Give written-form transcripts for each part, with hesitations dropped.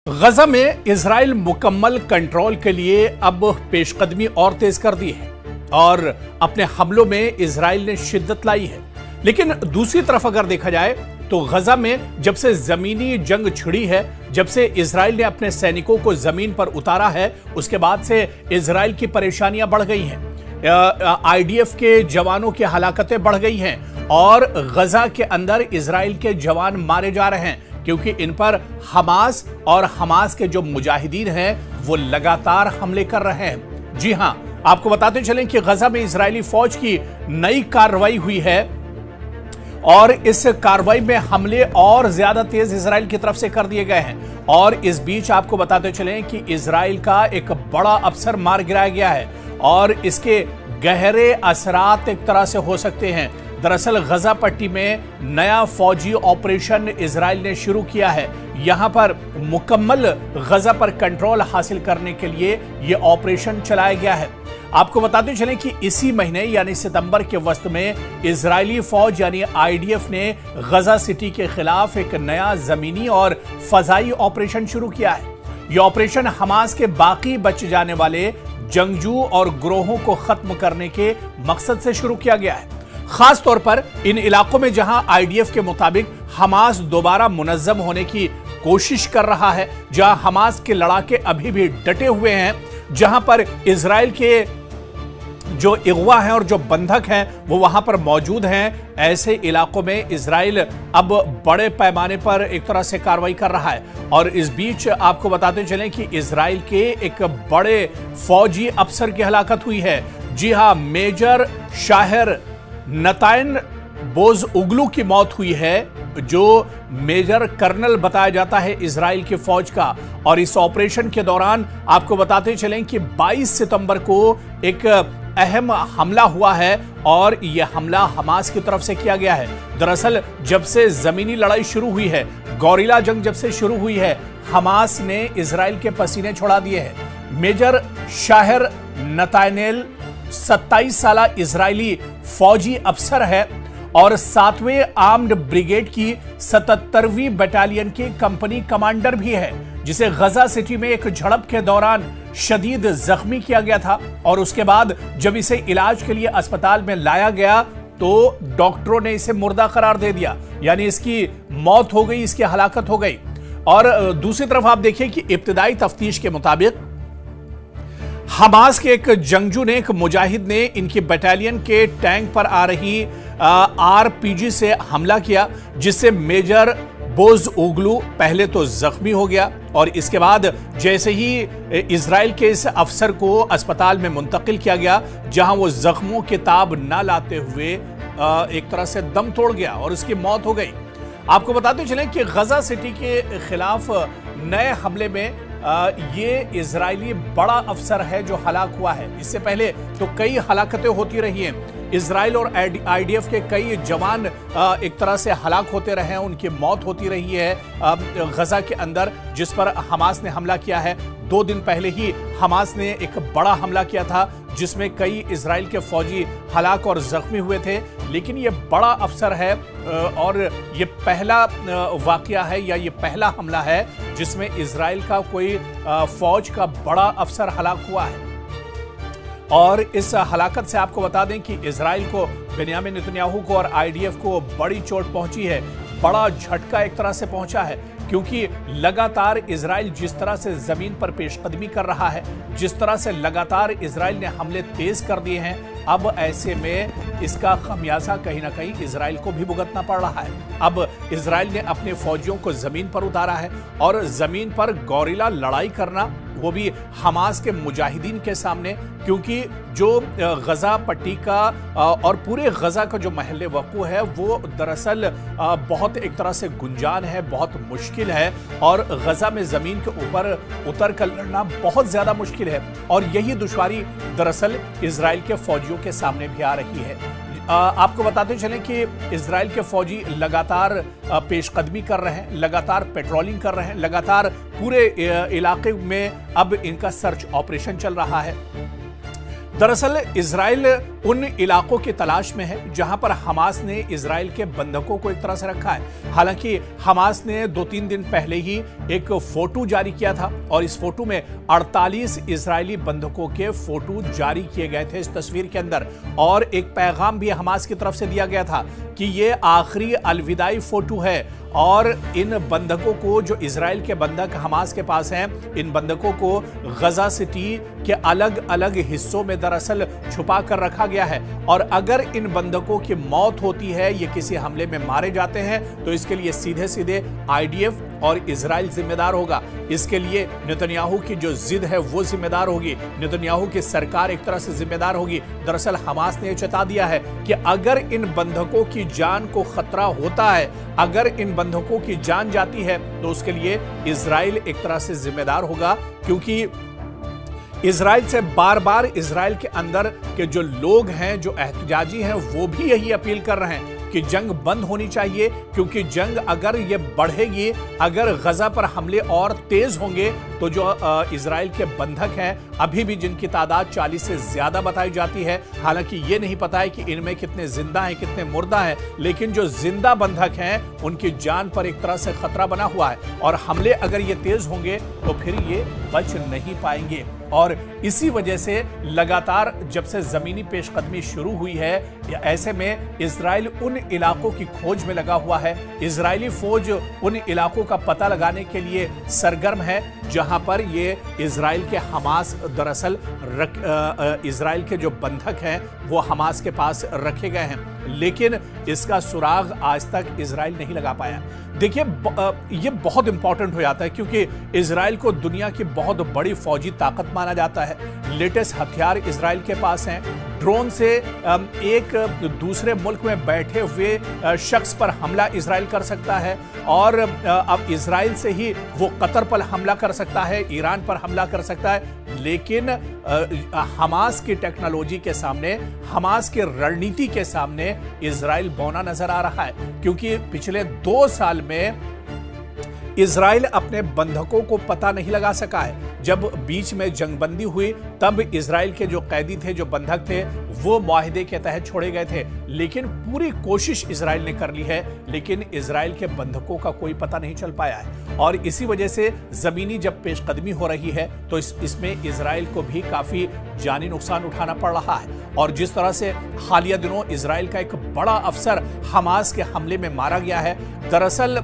गजा में इजराइल मुकम्मल कंट्रोल के लिए अब पेशकदमी और तेज कर दी है और अपने हमलों में इजराइल ने शिद्दत लाई है। लेकिन दूसरी तरफ अगर देखा जाए तो गजा में जब से जमीनी जंग छिड़ी है, जब से इजराइल ने अपने सैनिकों को जमीन पर उतारा है, उसके बाद से इजराइल की परेशानियां बढ़ गई हैं। आईडीएफ के जवानों की हलाकतें बढ़ गई हैं और गजा के अंदर इजराइल के जवान मारे जा रहे हैं क्योंकि इन पर हमास और हमास के जो मुजाहिदीन हैं वो लगातार हमले कर रहे हैं। जी हां, आपको बताते चलें कि गजा में इजरायली फौज की नई कार्रवाई हुई है और इस कार्रवाई में हमले और ज्यादा तेज इजराइल की तरफ से कर दिए गए हैं। और इस बीच आपको बताते चलें कि इजराइल का एक बड़ा अफसर मार गिराया गया है और इसके गहरे असरात एक तरह से हो सकते हैं। दरअसल गजा पट्टी में नया फौजी ऑपरेशन इजराइल ने शुरू किया है। यहां पर मुकम्मल गजा पर कंट्रोल हासिल करने के लिए यह ऑपरेशन चलाया गया है। आपको बताते चलें कि इसी महीने यानी सितंबर के वस्त में इजरायली फौज यानी आईडीएफ ने गजा सिटी के खिलाफ एक नया जमीनी और फजाई ऑपरेशन शुरू किया है। यह ऑपरेशन हमास के बाकी बच जाने वाले जंगजू और ग्रोहों को खत्म करने के मकसद से शुरू किया गया है। खास तौर पर इन इलाकों में जहां आईडीएफ के मुताबिक हमास दोबारा मुनज्जम होने की कोशिश कर रहा है, जहां हमास के लड़ाके अभी भी डटे हुए हैं, जहां पर इजराइल के जो अगवा हैं और जो बंधक हैं वो वहां पर मौजूद हैं, ऐसे इलाकों में इजराइल अब बड़े पैमाने पर एक तरह से कार्रवाई कर रहा है। और इस बीच आपको बताते चलें कि इजराइल के एक बड़े फौजी अफसर की हलाकत हुई है। जी हां, मेजर शाहिर नताइन बोज उगलू की मौत हुई है, जो मेजर कर्नल बताया जाता है इजराइल की फौज का। और इस ऑपरेशन के दौरान आपको बताते चलें कि 22 सितंबर को एक अहम हमला हुआ है और यह हमला हमास की तरफ से किया गया है। दरअसल जब से जमीनी लड़ाई शुरू हुई है, गौरिला जंग जब से शुरू हुई है, हमास ने इजराइल के पसीने छुड़ा दिए हैं। मेजर शाहिर नतानेल 27 साल इजरायली फौजी अफसर है और 7वें आर्म्ड ब्रिगेड की 77वीं बटालियन की कंपनी कमांडर भी है, जिसे गजा सिटी में एक झड़प के दौरान शदीद जख्मी किया गया था। और उसके बाद जब इसे इलाज के लिए अस्पताल में लाया गया तो डॉक्टरों ने इसे मुर्दा करार दे दिया, यानी इसकी मौत हो गई, इसकी हलाकत हो गई। और दूसरी तरफ आप देखिए कि इब्तिदाई तफ्तीश के मुताबिक हमास के एक जंगजू ने, एक मुजाहिद ने इनकी बटालियन के टैंक पर आ रही आरपीजी से हमला किया, जिससे मेजर बोज उगलू पहले तो जख्मी हो गया और इसके बाद जैसे ही इजराइल के इस अफसर को अस्पताल में मुंतकिल किया गया, जहां वो जख्मों के ताब ना लाते हुए एक तरह से दम तोड़ गया और उसकी मौत हो गई। आपको बताते चलें कि गजा सिटी के खिलाफ नए हमले में ये इजरायली बड़ा अफसर है जो हलाक हुआ है। इससे पहले तो कई हलाकतें होती रही हैं। इजराइल और आईडीएफ के कई जवान एक तरह से हलाक होते रहे हैं, उनकी मौत होती रही है गजा के अंदर, जिस पर हमास ने हमला किया है। 2 दिन पहले ही हमास ने एक बड़ा हमला किया था जिसमें कई इजराइल के फौजी हलाक और जख्मी हुए थे। लेकिन ये बड़ा अफसर है और ये पहला वाकया है या ये पहला हमला है जिसमें इजराइल का कोई फौज का बड़ा अफसर हलाक हुआ है। और इस हलाकत से आपको बता दें कि इजराइल को, बेन्यामिन नेतन्याहू को और आईडीएफ को बड़ी चोट पहुंची है, बड़ा झटका एक तरह से पहुंचा है, क्योंकि लगातार इजराइल जिस तरह से जमीन पर पेशकदमी कर रहा है, जिस तरह से लगातार इजराइल ने हमले तेज कर दिए हैं, अब ऐसे में इसका खमियाजा कहीं ना कहीं इजराइल को भी भुगतना पड़ रहा है। अब इजराइल ने अपने फौजियों को जमीन पर उतारा है और जमीन पर गौरिला लड़ाई करना, वो भी हमास के मुजाहिदीन के सामने, क्योंकि जो गजा पट्टी का और पूरे गजा का जो महल वक़ू है वो दरअसल बहुत एक तरह से गुंजान है, बहुत मुश्किल है और गजा में ज़मीन के ऊपर उतर कर लड़ना बहुत ज़्यादा मुश्किल है। और यही दुश्वारी दरअसल इजराइल के फौजियों के सामने भी आ रही है। आपको बताते चलें कि इजराइल के फौजी लगातार पेशकदमी कर रहे हैं, लगातार पेट्रोलिंग कर रहे हैं, लगातार पूरे इलाके में अब इनका सर्च ऑपरेशन चल रहा है। दरअसल इजराइल उन इलाकों की तलाश में है जहां पर हमास ने इजराइल के बंधकों को एक तरह से रखा है। हालांकि हमास ने 2-3 दिन पहले ही एक फोटो जारी किया था और इस फोटो में 48 इजरायली बंधकों के फोटो जारी किए गए थे इस तस्वीर के अंदर, और एक पैगाम भी हमास की तरफ से दिया गया था कि ये आखिरी अलविदाई फोटो है और इन बंधकों को, जो इजराइल के बंधक हमास के पास हैं, इन बंधकों को गजा सिटी के अलग अलग हिस्सों में दरअसल छुपा कर रखा गया है और अगर इन बंधकों की मौत होती है, ये किसी हमले में मारे जाते हैं, तो इसके लिए सीधे सीधे आईडीएफ और इजराइल जिम्मेदार होगा। इसके लिए नेतन्याहू की जो जिद है वो जिम्मेदार होगी, नेतन्याहू की सरकार एक तरह से जिम्मेदार होगी। दरअसल हमास ने चेता दिया है कि अगर इन बंधकों की जान को खतरा होता है, अगर इन बंधकों की जान जाती है, तो उसके लिए इजराइल एक तरह से जिम्मेदार होगा, क्योंकि इजराइल से बार बार इजराइल के अंदर के जो लोग हैं, जो एहतजाजी हैं, वो भी यही अपील कर रहे हैं कि जंग बंद होनी चाहिए, क्योंकि जंग अगर ये बढ़ेगी, अगर गजा पर हमले और तेज होंगे, तो जो इजराइल के बंधक हैं, अभी भी जिनकी तादाद 40 से ज्यादा बताई जाती है, हालांकि ये नहीं पता है कि इनमें कितने जिंदा हैं, कितने मुर्दा हैं, लेकिन जो जिंदा बंधक हैं उनकी जान पर एक तरह से खतरा बना हुआ है और हमले अगर ये तेज होंगे तो फिर ये बच नहीं पाएंगे। और इसी वजह से लगातार जब से जमीनी पेशकदमी शुरू हुई है, ऐसे में इजराइल उन इलाकों की खोज में लगा हुआ है। इजरायली फौज उन इलाकों का पता लगाने के लिए सरगर्म है जहां पर ये इजराइल के हमास दरअसल इजराइल के जो बंधक हैं वो हमास के पास रखे गए हैं, लेकिन इसका सुराग आज तक इजराइल नहीं लगा पाया। देखिए, ये बहुत इंपॉर्टेंट हो जाता है क्योंकि इजराइल को दुनिया की बहुत बड़ी फौजी ताकत माना जाता है। लेटेस्ट हथियार इजराइल के पास हैं, ड्रोन से एक दूसरे मुल्क में बैठे हुए शख्स पर हमला इजराइल कर सकता है और अब इजराइल से ही वो कतर पर हमला कर सकता है, ईरान पर हमला कर सकता है, लेकिन हमास की टेक्नोलॉजी के सामने, हमास की रणनीति के सामने इजराइल बौना नजर आ रहा है, क्योंकि पिछले 2 साल में इजराइल अपने बंधकों को पता नहीं लगा सका है। जब बीच में जंगबंदी हुई तब इजराइल के जो कैदी थे, जो बंधक थे, वो मुआहिदे के तहत छोड़े गए थे, लेकिन पूरी कोशिश इजराइल ने कर ली है, लेकिन इजराइल के बंधकों का कोई पता नहीं चल पाया है और इसी वजह से जमीनी जब पेशकदमी हो रही है तो इसमें इजराइल को भी काफी जानी नुकसान उठाना पड़ रहा है। और जिस तरह से हालिया दिनों इजराइल का एक बड़ा अफसर हमास के हमले में मारा गया है, दरअसल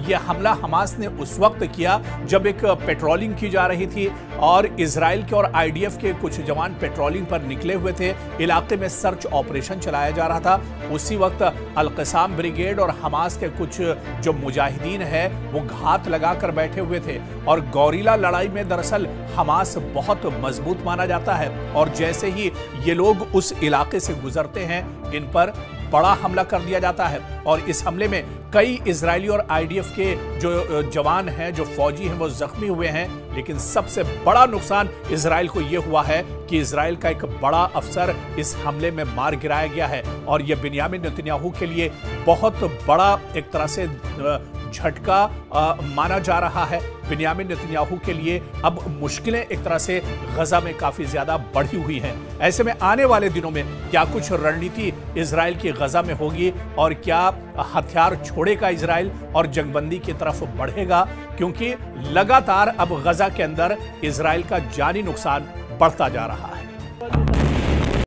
यह हमला हमास ने उस वक्त किया जब एक पेट्रोलिंग की जा रही थी और इजराइल के और आईडीएफ के कुछ जवान पेट्रोलिंग पर निकले हुए थे, इलाके में सर्च ऑपरेशन चलाया जा रहा था। उसी वक्त अल-क़साम ब्रिगेड और हमास के कुछ जो मुजाहिदीन हैं वो घात लगाकर बैठे हुए थे और गौरीला लड़ाई में दरअसल हमास बहुत मजबूत माना जाता है और जैसे ही ये लोग उस इलाके से गुजरते हैं, इन पर बड़ा हमला कर दिया जाता है और इस हमले में कई इजरायली और आईडीएफ के जो जवान हैं, जो फौजी हैं, वो जख्मी हुए हैं, लेकिन सबसे बड़ा नुकसान इजराइल को यह हुआ है कि इजराइल का एक बड़ा अफसर इस हमले में मार गिराया गया है और यह बिन्यामिन नेतन्याहू के लिए बहुत बड़ा एक तरह से झटका माना जा रहा है। बिन्यामिन नेतन्याहू के लिए अब मुश्किलें एक तरह से गजा में काफी ज्यादा बढ़ी हुई हैं। ऐसे में आने वाले दिनों में क्या कुछ रणनीति इजराइल की गजा में होगी और क्या हथियार छोड़ेगा इजराइल और जंगबंदी की तरफ बढ़ेगा, क्योंकि लगातार अब गजा के अंदर इजराइल का जानी नुकसान बढ़ता जा रहा है।